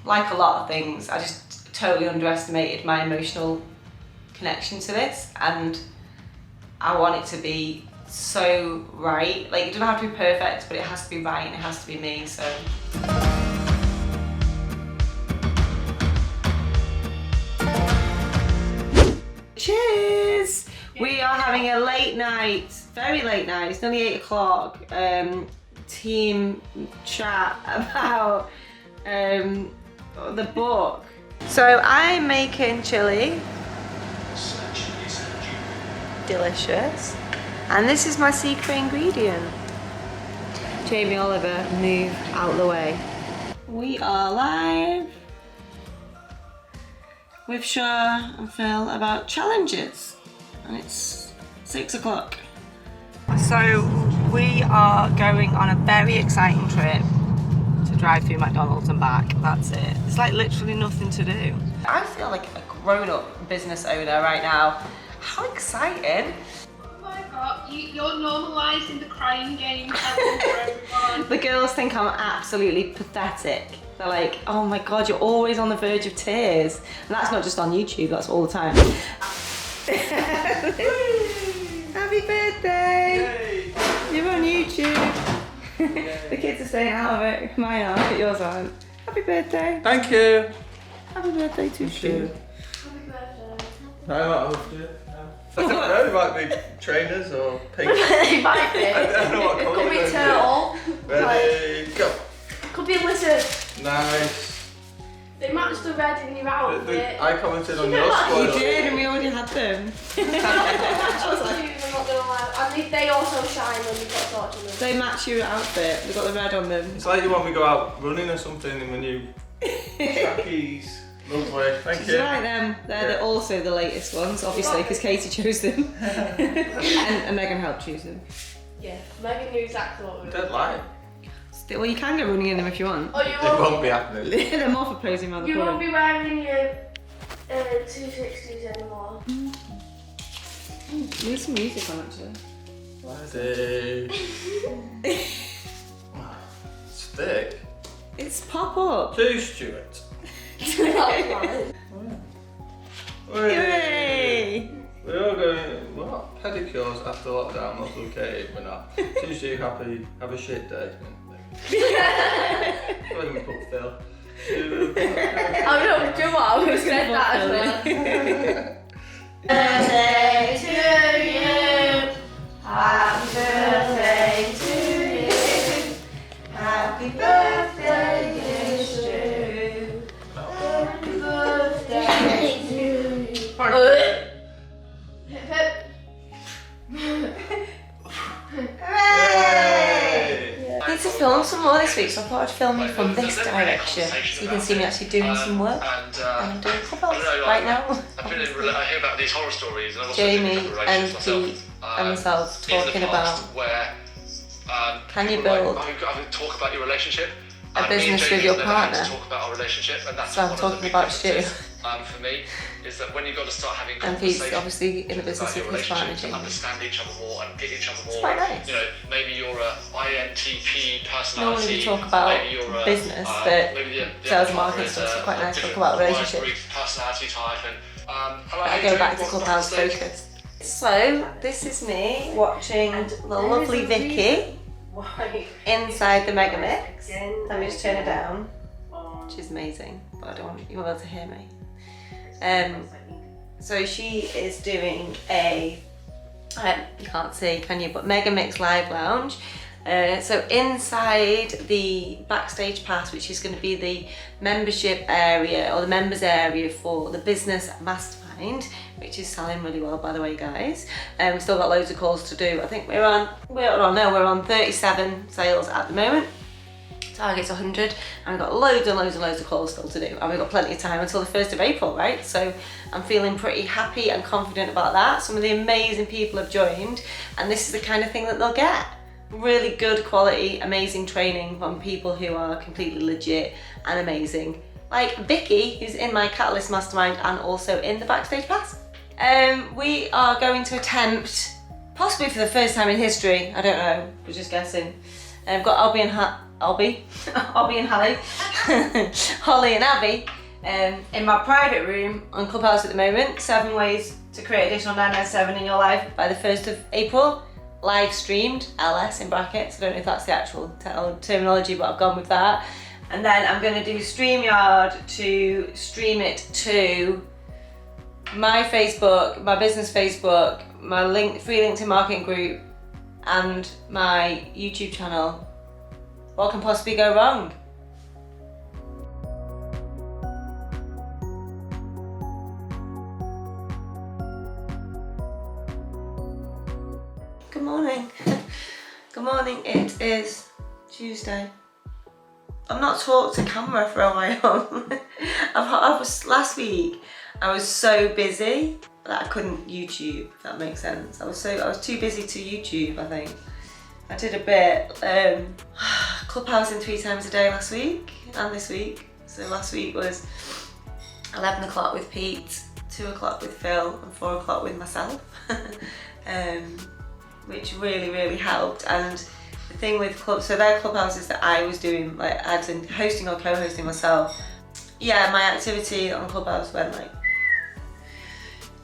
like a lot of things, I just totally underestimated my emotional connection to this, and I want it to be so right. Like, it doesn't have to be perfect, but it has to be right and it has to be me, so. Cheers! We are having a late night, very late night, it's nearly 8 o'clock, team chat about the book. So I'm making chili. Delicious. And this is my secret ingredient. Jamie Oliver, move out of the way. We are live with Shah and Phil about challenges. And it's 6 o'clock. So we are going on a very exciting trip to drive through McDonald's and back. That's it. It's like literally nothing to do. I feel like a grown-up business owner right now. How exciting! Oh my god, you're normalising the crying game for everyone. The girls think I'm absolutely pathetic. They're like, oh my god, you're always on the verge of tears. And that's not just on YouTube, that's all the time. Happy birthday! Yay. You're on YouTube. The kids are staying out of it. Mine are, but yours aren't. Happy birthday. Thank you. Happy birthday to you. Happy birthday. No, I hope you. I don't know, it might be trainers or pink. It might be. I don't know what colour. Could be turtle. Ready, go. Could be a lizard. Nice. They matched the red in your outfit. I commented on your spoiler. You did, and we already had them. I'm not gonna lie. And they also shine when you've got torch on them. They match your outfit. They've got the red on them. It's like you want me to go out running or something in my new trackies. Lovely, thank you. You like them? They're also the latest ones, obviously, because Katie chose them. and Megan helped choose them. Yeah, Megan knew exactly what we were Dead lie. Well, you can go running in them if you want. Oh, you It won't be happening. They're more for posing around the You corner. won't be wearing your 260s anymore. Need some music on, actually. Ready. It's thick. It's pop up. Two, Stuart. Hooray! We're all going, what? Pedicures after lockdown, that's okay, we're not. Tuesday, happy, have a shit day. Don't even put Phil. I know, do you know what? I was going to that as well. Birthday to you. Happy birthday to you. Happy birthday, dear Stu. Happy birthday to you. Hip hip. I need to film some more this week, so I thought I'd film you from this direction, so you can see me actually doing some work. And I'm doing clubhouse right now. I hear about these horror stories, and I've also Jamie been in and relationships Pete and myself in the talking past about where, can you people are build like, "Oh, I can talk about your relationship. a Me and business Jamie with your have never had to partner. talk about our relationship, and that's So I'm one of talking the big about Stu. differences, for me, is that when you've got to start having And Pete's conversations obviously in the business about your with his partner, relationship, to Jamie. understand each other more and get each other more. It's quite nice. You know, maybe you're a INTP personality. Normally we talk about maybe you're a, business, but maybe the sales and other marketing is stuff, so a quite nice to talk different about relationships. brief personality type, and I go back to clubhouse focus. So this is me watching the lovely Vicky inside the Megamix. Let me just turn it down, which is amazing, but I don't want you to be able to hear me. So she is doing a, you can't see, can you, but Megamix Live Lounge. So inside the backstage pass, which is going to be the membership area or the members area for the Business Mastermind, which is selling really well, by the way, guys. We've still got loads of calls to do. I think we're on 37 sales at the moment. Target's 100, and we've got loads and loads and loads of calls still to do, and we've got plenty of time until the 1st of April, right? So I'm feeling pretty happy and confident about that. Some of the amazing people have joined, and this is the kind of thing that they'll get. Really good quality, amazing training from people who are completely legit and amazing. Like Vicky, who's in my Catalyst Mastermind and also in the Backstage Pass. We are going to attempt, possibly for the first time in history, I don't know, we're just guessing. I've got Albie and Holly, Holly and Abby, in my private room on Clubhouse at the moment. 7 ways to create additional 997 in your life by the 1st of April. Live streamed, LS in brackets. I don't know if that's the actual terminology, but I've gone with that. And then I'm going to do StreamYard to stream it to my Facebook, my business Facebook, my free LinkedIn marketing group, and my YouTube channel. What can possibly go wrong? Good morning. Good morning, it is Tuesday. I've not talked to camera for a while. Last week, I was so busy that I couldn't YouTube, if that makes sense. I was too busy to YouTube, I think. I did a bit clubhousing 3 times a day last week and this week. So last week was 11 o'clock with Pete, 2 o'clock with Phil, and 4 o'clock with myself, which really, really helped. And the thing with so they're clubhouses that I was doing, like I'd been hosting or co-hosting myself. Yeah, my activity on Clubhouse went like,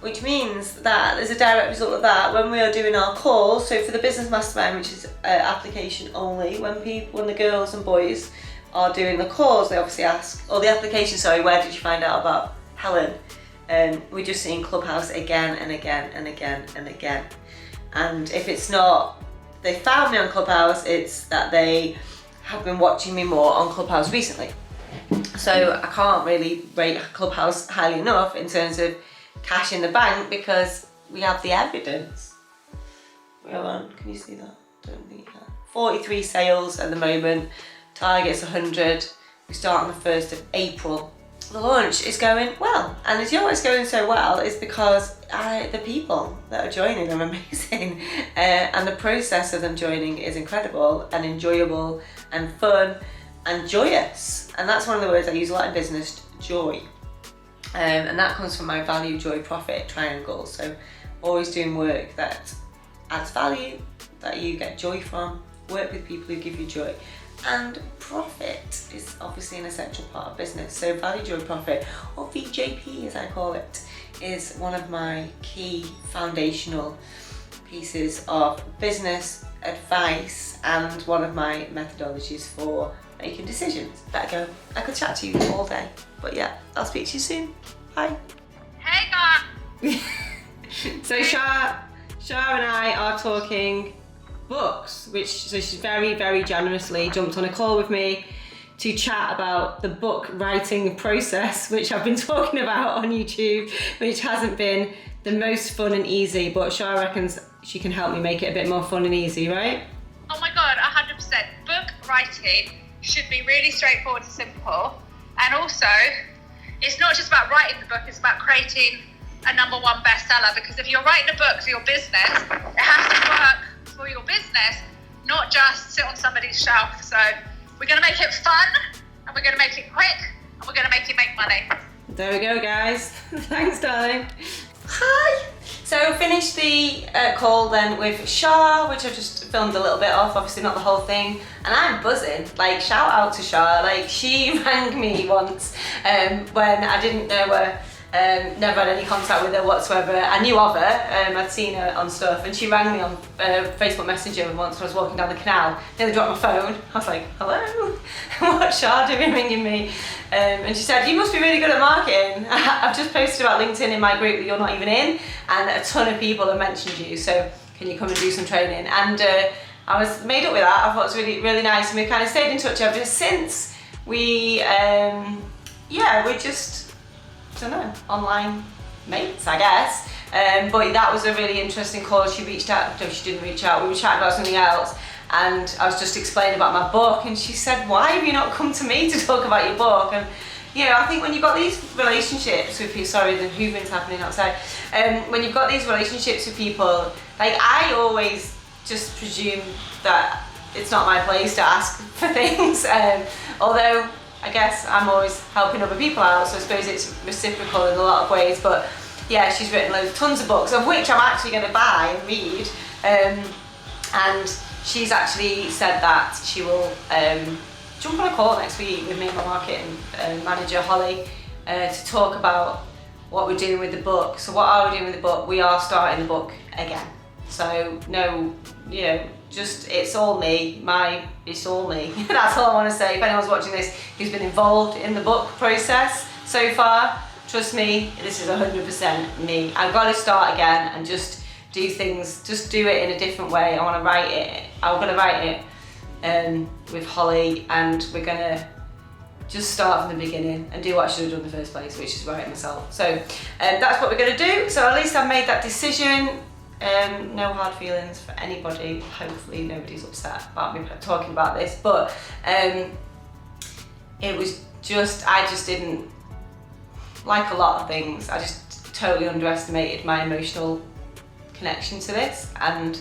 which means that there's a direct result of that when we are doing our calls. So for the Business Mastermind, which is application only, when the girls and boys are doing the calls, they obviously ask, or the application, sorry, where did you find out about Helen? We're just seeing Clubhouse again and again and again and again. And if it's not, they found me on Clubhouse, it's that they have been watching me more on Clubhouse recently. So I can't really rate Clubhouse highly enough in terms of cash in the bank, because we have the evidence. We're on, can you see that? Don't think you can. 43 sales at the moment, target's 100. We start on the 1st of April. The launch is going well, and as you know it's going so well is because the people that are joining are amazing, and the process of them joining is incredible and enjoyable and fun and joyous. And that's one of the words I use a lot in business, joy. And that comes from my value, joy, profit triangle. So always doing work that adds value, that you get joy from, work with people who give you joy. And profit is obviously an essential part of business. So value, joy, profit, or VJP as I call it, is one of my key foundational pieces of business advice and one of my methodologies for making decisions. I could chat to you all day, but yeah, I'll speak to you soon. Bye. Hey guys. So Shah and I are talking books, so she's very, very generously jumped on a call with me to chat about the book writing process, which I've been talking about on YouTube, which hasn't been the most fun and easy, but Shah reckons she can help me make it a bit more fun and easy, right? Oh my god, 100%. Book writing should be really straightforward and simple. And also, it's not just about writing the book, it's about creating a #1 bestseller. Because if you're writing a book for your business, it has to work for your business, not just sit on somebody's shelf. So we're going to make it fun, and we're going to make it quick, and we're going to make it make money. There we go, guys. Thanks, darling. Hi. So finished the call then with Shah, which I just filmed a little bit of, obviously not the whole thing, and I'm buzzing. Like, shout out to Shah. Like, she rang me once when I didn't know her, never had any contact with her whatsoever. I knew of her, I'd seen her on stuff, and she rang me on Facebook Messenger once when I was walking down the canal. Nearly dropped my phone. I was like, hello? What's Shah doing ringing me? And she said, you must be really good at marketing. I've just posted about LinkedIn in my group that you're not even in, and a ton of people have mentioned you, so can you come and do some training? And I was made up with that. I thought it was really, really nice, and we kind of stayed in touch ever since. We're just, I don't know, online mates, I guess. But that was a really interesting call. She reached out, no, she didn't reach out, we were chatting about something else, and I was just explaining about my book, and she said, why have you not come to me to talk about your book? And you know, I think when you've got these relationships with people, sorry, the hoovering's happening outside. When you've got these relationships with people, like, I always just presume that it's not my place to ask for things, although I guess I'm always helping other people out, so I suppose it's reciprocal in a lot of ways. But yeah, she's written tons of books, of which I'm actually going to buy and read, and she's actually said that she will jump on a call next week with me and my marketing manager Holly to talk about what we're doing with the book. So what are we doing with the book? We are starting the book again. So no, you know, just it's all me. It's all me. That's all I want to say. If anyone's watching this who's been involved in the book process so far, trust me, this is 100% me. I've got to start again and just do things, just do it in a different way. I want to write it. I'm going to write it with Holly, and we're going to just start from the beginning and do what I should have done in the first place, which is write it myself. So that's what we're going to do. So at least I've made that decision. No hard feelings for anybody. Hopefully nobody's upset about me talking about this, but it was just, I just didn't, like a lot of things, I just totally underestimated my emotional connection to this, and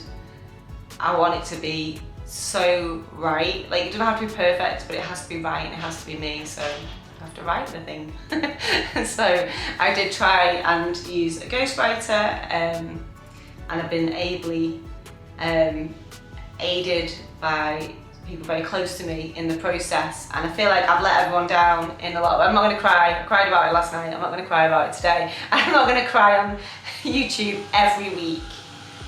I want it to be so right. Like, it doesn't have to be perfect, but it has to be right and it has to be me, so I have to write the thing. So I did try and use a ghostwriter, and I've been ably aided by people very close to me in the process, and I feel like I've let everyone down in a lot. I'm not going to cry. I cried about it last night. I'm not going to cry about it today. I'm not going to cry on YouTube every week,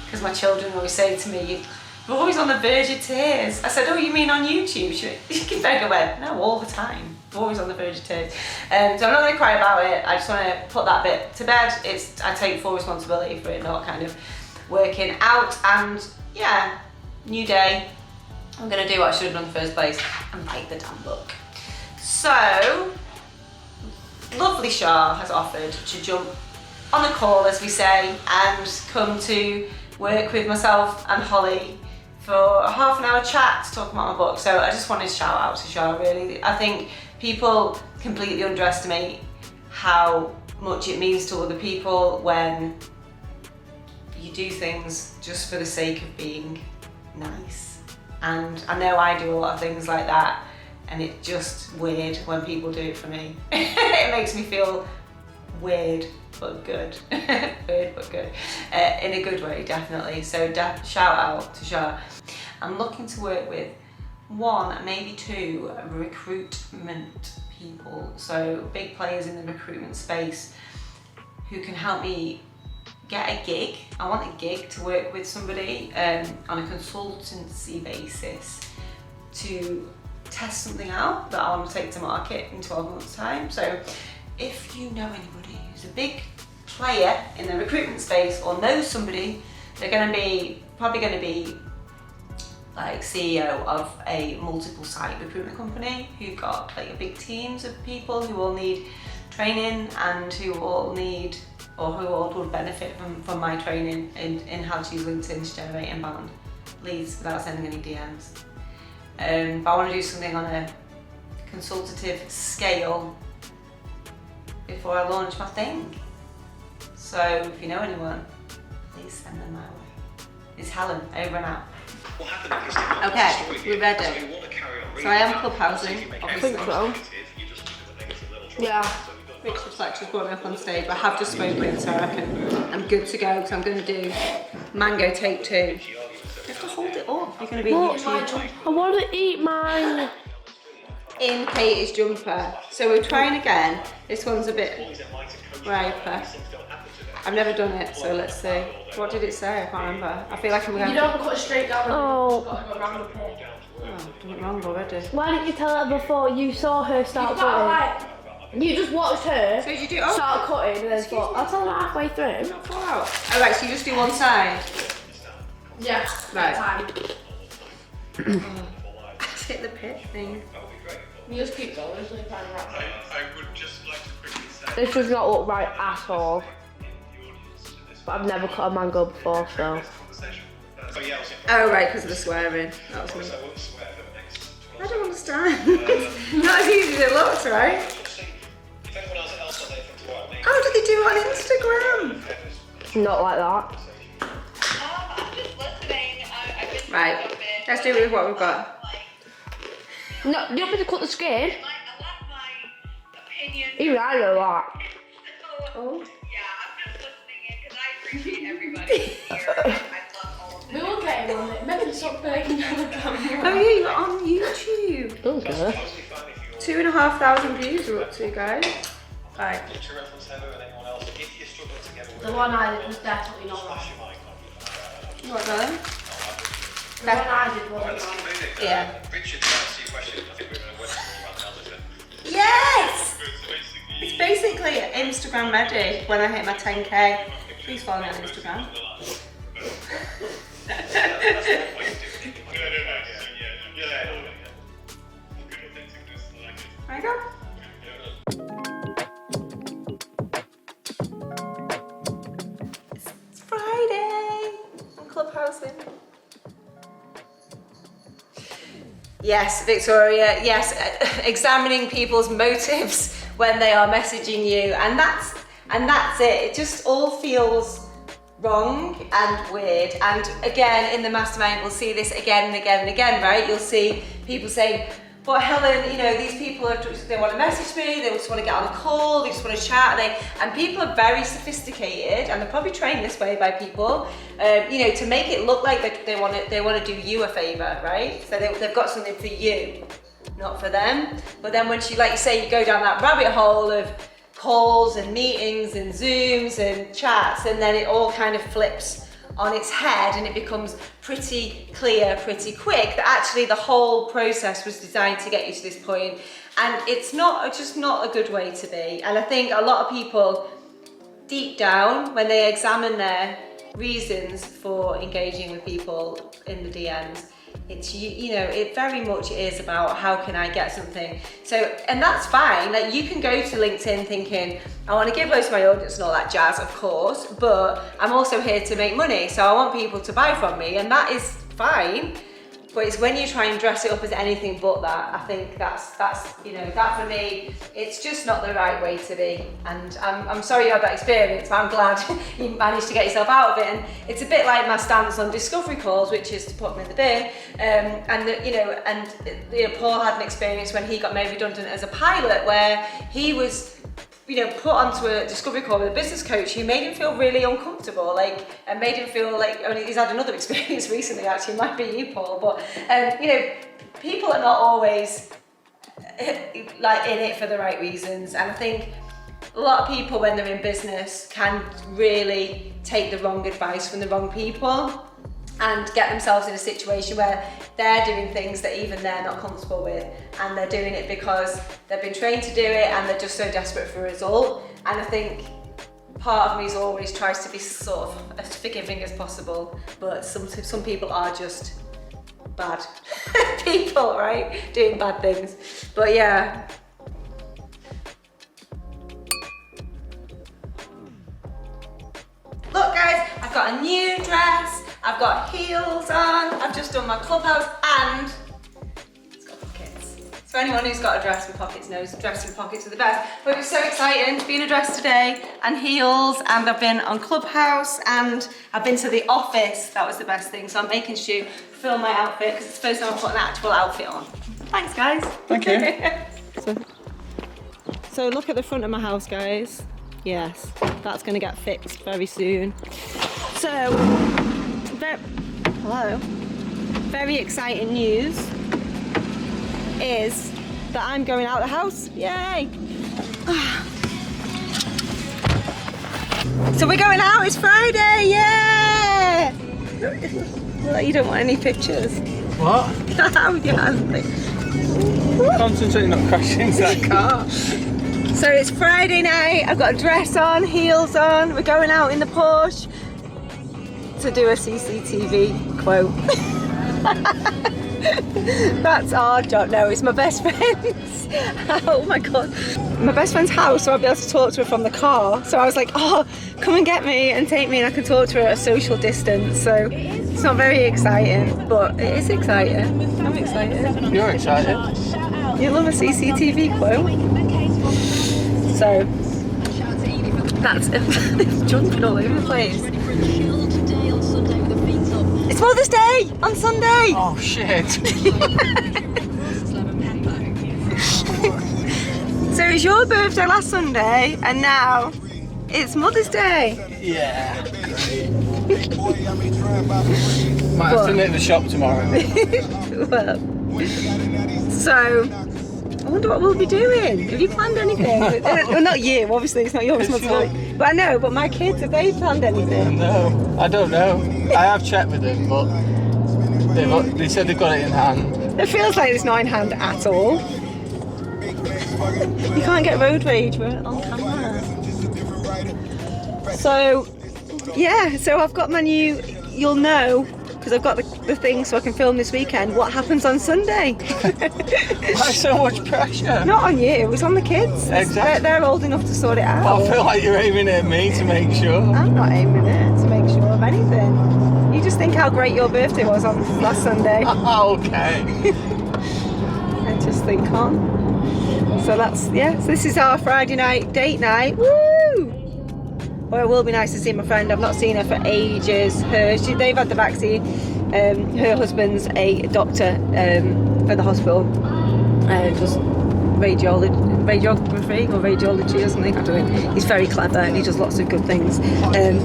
because my children always say to me, "You're always on the verge of tears." I said, "Oh, you mean on YouTube?" She Becca went, "No, all the time. I'm always on the verge of tears." So I'm not going to cry about it. I just want to put that bit to bed. I take full responsibility for it not kind of working out, and yeah, new day. I'm going to do what I should have done in the first place and write the damn book. So, lovely Shah has offered to jump on a call, as we say, and come to work with myself and Holly for a half an hour chat to talk about my book. So I just wanted to shout out to Shah, really. I think people completely underestimate how much it means to other people when you do things just for the sake of being nice. And I know I do a lot of things like that, and it's just weird when people do it for me. It makes me feel weird but good. Weird but good. In a good way, definitely. So shout out to Shah. I'm looking to work with one, maybe two recruitment people. So big players in the recruitment space who can help me get a gig. I want a gig to work with somebody on a consultancy basis to test something out that I want to take to market in 12 months time. So if you know anybody who's a big player in the recruitment space or knows somebody, they're probably going to be like CEO of a multiple site recruitment company who've got like big teams of people who all need training and who all would benefit from my training in how to use LinkedIn to generate inbound leads without sending any DMs. But I want to do something on a consultative scale before I launch my thing. So if you know anyone, please send them my way. It's Helen, over and out. Okay, we're ready. So I am clubhousing, obviously. I think so. Yeah. Pritchard Fletcher's brought me up on stage, but I have just spoken, so I reckon I'm good to go. So I'm going to do mango take 2. You have to hold it up. You're going to be on YouTube. I want to eat mine. In Katie's jumper. So we're trying again. This one's a bit riper. I've never done it, so let's see. What did it say? I can't remember. I feel like I'm going to. You don't cut it straight down. Oh. You've got to go around the pit. Oh, done it wrong already. Why didn't you tell her before you saw her start cutting? You just watched her So did you do? start cutting and then thought, I'll tell her halfway through. Oh right, so you just do one side. Yeah. Right. Time. Hit the pit thing. You just keep going until you find the right one. I would just like to quickly say This does not look right at all. But I've never cut a mango before, so. Oh right, because of the swearing. That was me. I won't swear for the next 12 I don't understand. Not as easy as it looks, right? If anyone else has anything to write me, How do they do it on Instagram? Not like that. I'm just listening. I've been Right, let's do it with what we've got. No, you have to cut the skin. I like my opinion. Even I know that. Oh. Yeah, I'm just listening in because I appreciate everybody here. I love all of We will get him on it. Maybe stop breaking down the camera. Oh yeah, you're on YouTube. Okay. Mostly fun if you 2,500 views we're up to, guys. Right. picture reference Heather and anyone else. If you're struggling to get The one I did was definitely not flash right. your mic on. What, darling? The one I did wasn't Let's right. keep moving. Yeah. Richard, to answer your question, I think we're going to work around Hamilton. Yes! So basically, It's basically Instagram ready when I hit my 10k. Please follow me on Instagram. that's one way of doing it. There you go. It's Friday. I'm clubhousing. Yes, Victoria. Yes, examining people's motives when they are messaging you, and that's it. It just all feels wrong and weird. And again, in the mastermind, we'll see this again and again and again, right? You'll see people saying, but Helen, you know, these people they want to message me, they just want to get on a call, they just want to chat, and people are very sophisticated, and they're probably trained this way by people, you know, to make it look like they want to do you a favour, right? So they've got something for you, not for them. But then once you, like you say, you go down that rabbit hole of calls and meetings and Zooms and chats, and then it all kind of flips on its head, and it becomes pretty clear pretty quick that actually the whole process was designed to get you to this point, and it's just not a good way to be. And I think a lot of people deep down, when they examine their reasons for engaging with people in the DMs, it's, you know, it very much is about how can I get something. So, and that's fine. Like, you can go to LinkedIn thinking, I want to give loads to my audience and all that jazz, of course, but I'm also here to make money, so I want people to buy from me, and that is fine. But it's when you try and dress it up as anything but that, I think that's you know, that for me, it's just not the right way to be. And I'm sorry you had that experience, but I'm glad you managed to get yourself out of it. And it's a bit like my stance on discovery calls, which is to put them in the bin. Paul had an experience when he got made redundant as a pilot, where he was, you know, put onto a discovery call with a business coach who made him feel really uncomfortable, and made him feel like, I mean, he's had another experience recently, actually, it might be you, Paul, but, you know, people are not always, like, in it for the right reasons, and I think a lot of people, when they're in business, can really take the wrong advice from the wrong people, and get themselves in a situation where they're doing things that even they're not comfortable with, and they're doing it because they've been trained to do it and they're just so desperate for a result. And I think part of me always tries to be sort of as forgiving as possible, but some people are just bad people, right? Doing bad things. But yeah. Look guys, I've got a new dress, I've got heels on, I've just done my clubhouse, and it's got pockets. So anyone who's got a dress with pockets knows dress with pockets are the best. But it was so exciting to be in a dress today, and heels, and I've been on Clubhouse, and I've been to the office. That was the best thing. So I'm making sure to film my outfit, because it's the first time I've put an actual outfit on. Thanks guys. Thank you. So look at the front of my house, guys. Yes, that's going to get fixed very soon. So, very exciting news is that I'm going out of the house. Yay! So we're going out, it's Friday, yeah! Well, you don't want any pictures. What? With your hands like... Concentrating not crashing into that car. So it's Friday night, I've got a dress on, heels on, we're going out in the Porsche to do a CCTV quote. That's our job. No, it's my best friend's. Oh my god. My best friend's house, so I'll be able to talk to her from the car. So I was like, oh, come and get me and take me, and I can talk to her at a social distance. So it's not very exciting, but it is exciting. I'm excited. You're excited. You love a CCTV quote. So that's jumping all over the place. It's Mother's Day on Sunday. Oh shit. So it was your birthday last Sunday, and now it's Mother's Day. Yeah, great. Might have to nip the shop tomorrow. Well, so I wonder what we'll be doing. Have you planned anything? Well, not you, obviously, it's not your responsibility. But I know, but my kids, have they planned anything? No, I don't know. I have checked with them, but they said they've got it in hand. It feels like it's not in hand at all. You can't get road rage, we're on camera. So, yeah, so I've got my new, you'll know, because I've got the thing so I can film this weekend, what happens on Sunday. Why so much pressure? Not on you, it's on the kids. Exactly. They're old enough to sort it out. I feel like you're aiming at me to make sure. I'm not aiming it to make sure of anything. You just think how great your birthday was on last Sunday. Okay. I just think on. So that's, yeah, so this is our Friday night date night. Woo! Well, it will be nice to see my friend. I've not seen her for ages. They've had the vaccine. Her husband's a doctor at the hospital. Does radiography or radiology or something. I don't know. He's very clever and he does lots of good things.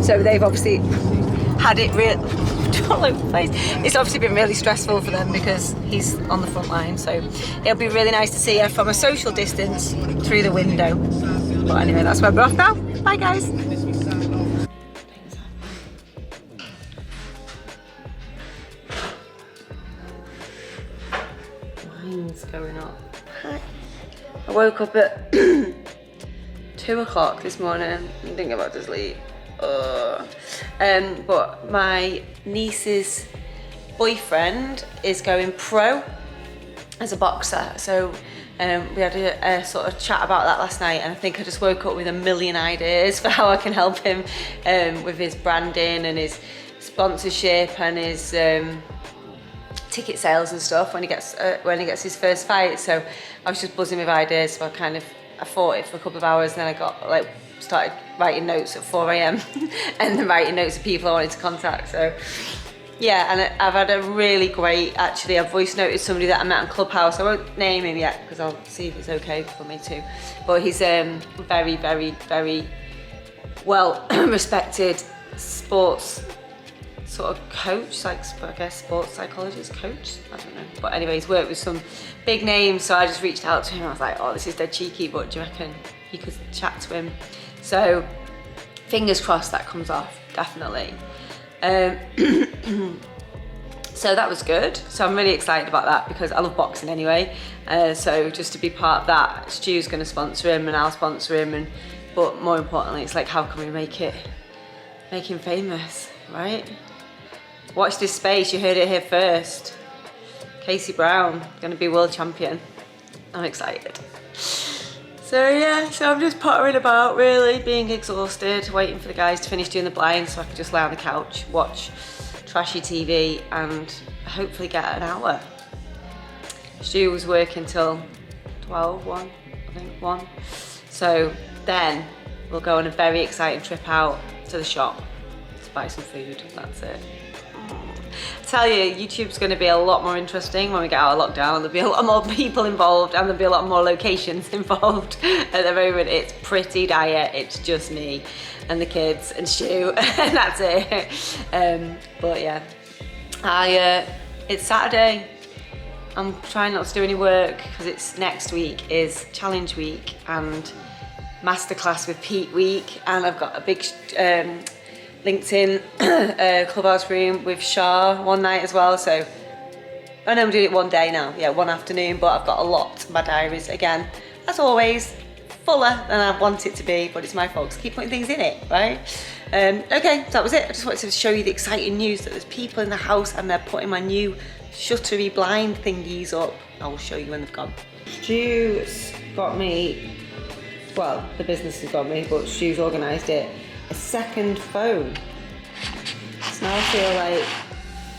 So they've obviously had it real. All over the place. It's obviously been really stressful for them because he's on the front line, so it'll be really nice to see her from a social distance through the window. But anyway, that's where we're off now. Bye guys. Mine's going up. Hi. I woke up at 2 o'clock this morning and didn't get back to sleep. But my niece's boyfriend is going pro as a boxer, so we had a sort of chat about that last night, and I think I just woke up with a million ideas for how I can help him with his branding and his sponsorship and his ticket sales and stuff when he gets his first fight. So I was just buzzing with ideas, so I thought it for a couple of hours, and then I got started writing notes at 4 a.m. and then writing notes of people I wanted to contact. So yeah, and I've had a really great, actually, I've voice noted somebody that I met on Clubhouse. I won't name him yet because I'll see if it's okay for me to. But he's very, very, very well respected sports sort of coach, like I guess sports psychologist coach, I don't know. But anyway, he's worked with some big names, so I just reached out to him. I was like, oh, this is dead cheeky, but do you reckon you could chat to him? So fingers crossed that comes off, definitely. So that was good. So I'm really excited about that because I love boxing anyway. So just to be part of that, Stu's going to sponsor him and I'll sponsor him. But more importantly, it's like, how can we make him famous, right? Watch this space, you heard it here first. Casey Brown, going to be world champion. I'm excited. So yeah, so I'm just pottering about really, being exhausted, waiting for the guys to finish doing the blinds so I can just lay on the couch, watch trashy TV and hopefully get an hour. Stu was working till 12, 1, I think, 1. So then we'll go on a very exciting trip out to the shop to buy some food, that's it. I tell you, YouTube's going to be a lot more interesting when we get out of lockdown. There'll be a lot more people involved and there'll be a lot more locations involved. At the moment, it's pretty dire. It's just me and the kids and Stu, and that's it. But yeah, it's Saturday. I'm trying not to do any work because it's next week is challenge week and masterclass with Pete week, and I've got a big LinkedIn clubhouse room with Shah one night as well. So I know I'm doing it one day now, yeah, one afternoon, but I've got a lot. My diaries, again, as always, fuller than I want it to be, but it's my fault because I keep putting things in it, right? Okay, so that was it. I just wanted to show you the exciting news that there's people in the house and they're putting my new shuttery blind thingies up. I will show you when they've gone. Stu's got me, well, the business has got me, but Stu's organised it, a second phone. So now I feel like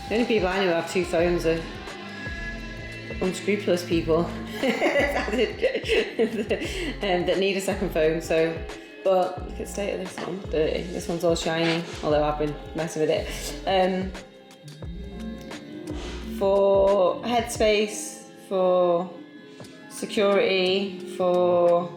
the only people I know who have 2 phones are unscrupulous people that need a second phone. So, but look at the state of this one, dirty. This one's all shiny, although I've been messing with it. For headspace, for security, for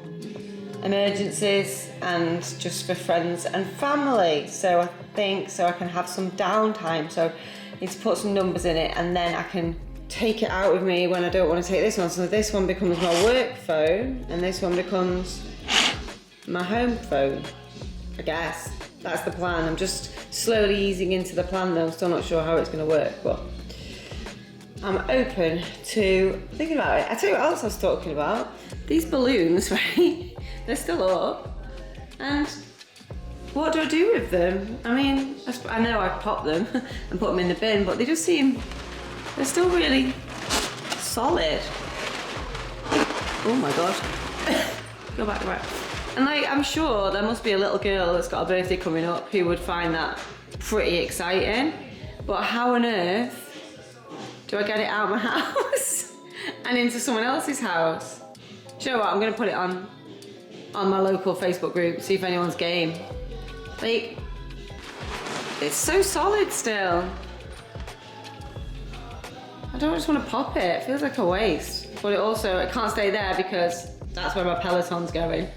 emergencies and just for friends and family. So I think so I can have some downtime. So I need to put some numbers in it, and then I can take it out with me when I don't want to take this one. So this one becomes my work phone, and this one becomes my home phone. I guess that's the plan. I'm just slowly easing into the plan though. I'm still not sure how it's going to work, but I'm open to thinking about it. I tell you what else I was talking about. These balloons, right? They're still up. And what do I do with them? I mean, I know I pop them and put them in the bin, but they just seem, they're still really solid. Oh my God. Go back to work. And like, I'm sure there must be a little girl that's got a birthday coming up who would find that pretty exciting. But how on earth do I get it out of my house and into someone else's house? Do you know what? I'm gonna put it on my local Facebook group, see if anyone's game. Like, it's so solid still. I don't just want to pop it. It feels like a waste. But it can't stay there because that's where my Peloton's going.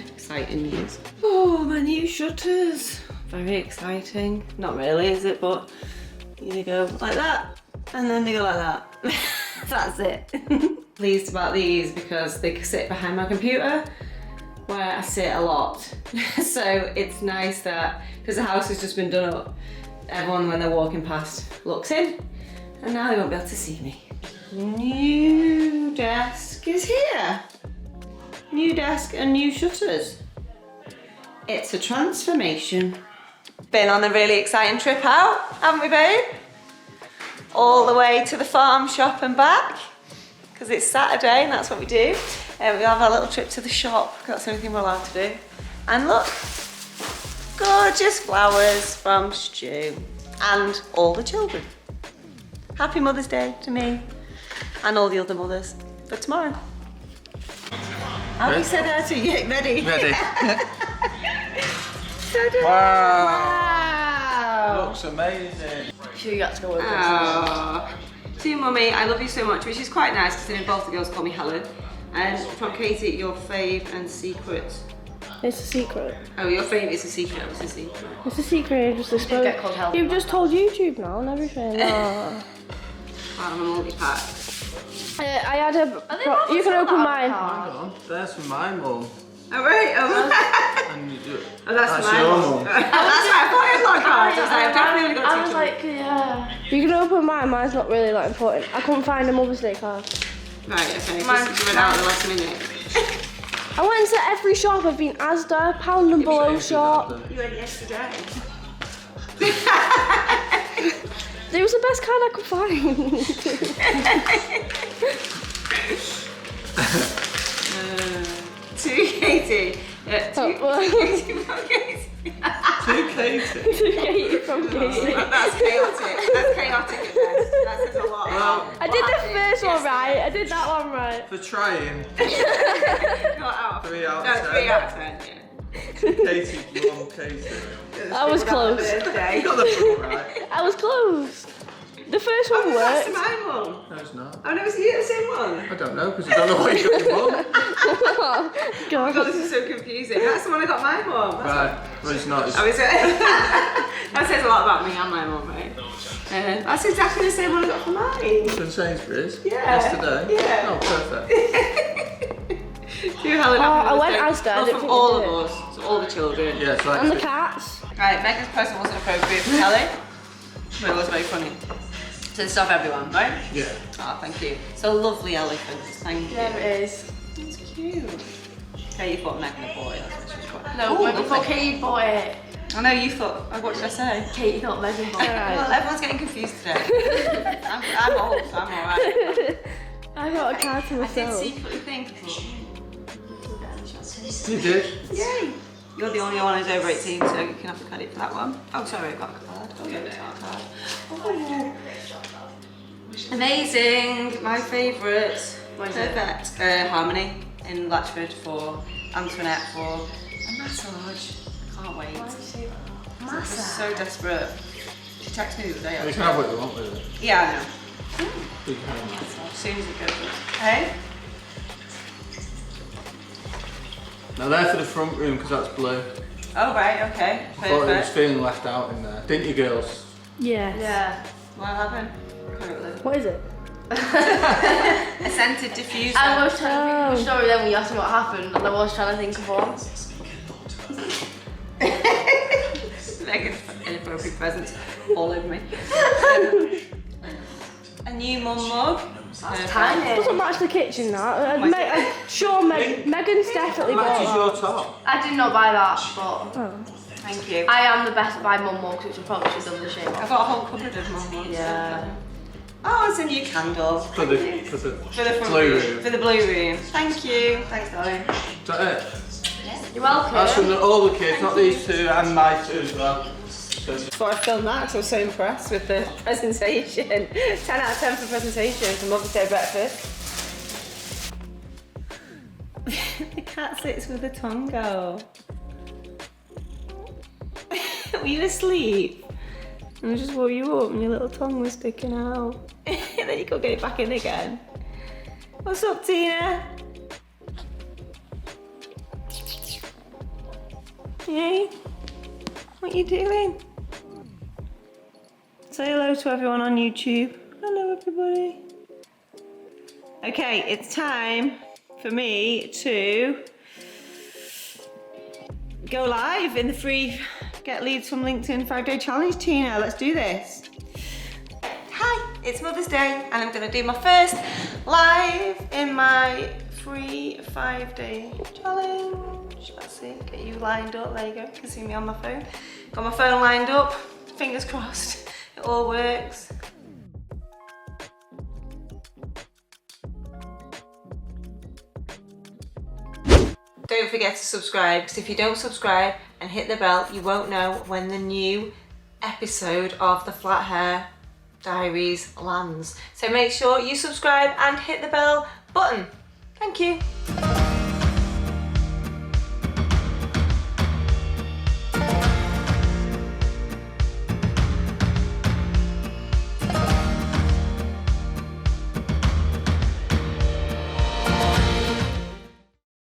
Exciting news. Oh, my new shutters. Very exciting. Not really, is it? But you go like that, and then they go like that. That's it. Pleased about these because they sit behind my computer where I sit a lot. So it's nice that, because the house has just been done up, everyone when they're walking past looks in, and now they won't be able to see me. New desk is here. New desk and new shutters. It's a transformation. Been on a really exciting trip out, haven't we, babe? All the way to the farm shop and back, because it's Saturday and that's what we do. We'll have our little trip to the shop, because that's the only thing we're allowed to do. And look, gorgeous flowers from Stu and all the children. Happy Mother's Day to me and all the other mothers for tomorrow. Have you said her to you? Ready? Ready. Wow. Looks amazing. Sure you got to go with Oh. To Mummy, I love you so much, which is quite nice because then both the girls call me Helen. And from Katie, your fave and secret. It's a secret. Oh, your fave is a secret. It's a secret. It's a secret. Just disclose. get called Helen. You've just told YouTube now and everything. Oh. I'm a multi-pack. I had a. You can open mine. Hang on, there's for my mum. Oh, right. Oh, And you do it. oh that's my your mum. mum. That's right. I thought it was like ours. I was like, I've definitely got to I was like, yeah. You can open mine. Mine's not really that important. I couldn't find a Mother's Day card. Right, okay. You went out at the last minute. I went into every shop. I've been Asda, Pound and Below shop. You went yesterday. It was the best card I could find. To Katie. Yeah, to Katie from Katie. To Katie. To Katie from Katie. That's chaotic. That's chaotic at best. That says a lot. I did the first one right. I did that one right. For trying. Not out of 3 out No, of 10. 3 out of 10, yeah. Katie, mum, Katie. I was close. You got the book right. I was close. The first one That's worked. my mum. No, it's not. I've never seen the same one. I don't know, because I don't know what you got your mum. Oh God, this is so confusing. That's the one I got my mum. Right, well it's not. It's Oh, is it? That says a lot about me and my mum, right? That's exactly the same one I got for mine. from Sainsbury's Yeah. yesterday. Yeah. Oh, perfect. To Helen, I went Asda, I Well, didn't from think all they of did us, so all the children. Yeah, it's like And the cats. Right, Megan's present wasn't appropriate for Helen, but it was very funny. To the stuff everyone, right? yeah. Oh, thank you. So lovely elephants, thank you. Yeah, it is. It's cute. Okay, you thought Megan a boy, that's what she was quite. No, Ooh, when before lovely. Katie bought it, I know you thought, oh, what did I say? Katie thought Megan bought it. Well, everyone's getting confused today. I'm old, so I'm alright. I got a card to I did myself. secretly think, You did? yay! You're the only one who's over 18, so you can have the credit for that one. Oh, sorry, I've got a card. Oh, yeah, it's our card. Oh. Amazing! My favourite. What is it? Perfect. Harmony in Latchford for Antoinette for a massage. Can't wait. I'm so desperate. She texted me the other day. You can have what you want with it. Yeah, I know. You can. As soon as it goes. Hey? Now they're for the front room because that's blue. Oh right, okay, I thought I was perfect. feeling left out in there. Didn't you, girls? Yes. Yeah, what happened? Currently. What is it? A scented diffuser. I was trying to think of a story then when you asked me what happened, and I was trying to think of one. Megan's inappropriate presents all over me. A new mum mug. Perfect. Tiny. Doesn't match the kitchen, that. I'm sure Megan's definitely bought Matches that. your top. I did not buy that, but Oh. Thank you. I am the best at buying mum mugs, which I probably should have done the shame I've of. got a whole cupboard of mum mugs. Yeah. Oh, it's a new candle. For the For the front blue room. room. For the blue room. Thank you. Thanks, darling. Is that it? You're welcome. That's from all the kids, not these two, and my two as well. So, Before I filmed that, 'cause I was so impressed with the presentation. 10 out of 10 for presentation for Mother's Day breakfast. The cat sits with a tongue out. Were you asleep? And I just woke you up and your little tongue was sticking out. And then you could get it back in again. What's up, Tina? Hey, what you doing? Say hello to everyone on YouTube. Hello, everybody. Okay, it's time for me to go live in the free Get Leads from LinkedIn 5-day challenge, Tina. Let's do this. Hi, it's Mother's Day and I'm going to do my first live in my free 5-day challenge. Let's see, get you lined up. There you go, you can see me on my phone. Got my phone lined up, fingers crossed, it all works. Don't forget to subscribe, because if you don't subscribe and hit the bell, you won't know when the new episode of the Flat Hair Diaries lands. So make sure you subscribe and hit the bell button. Thank you.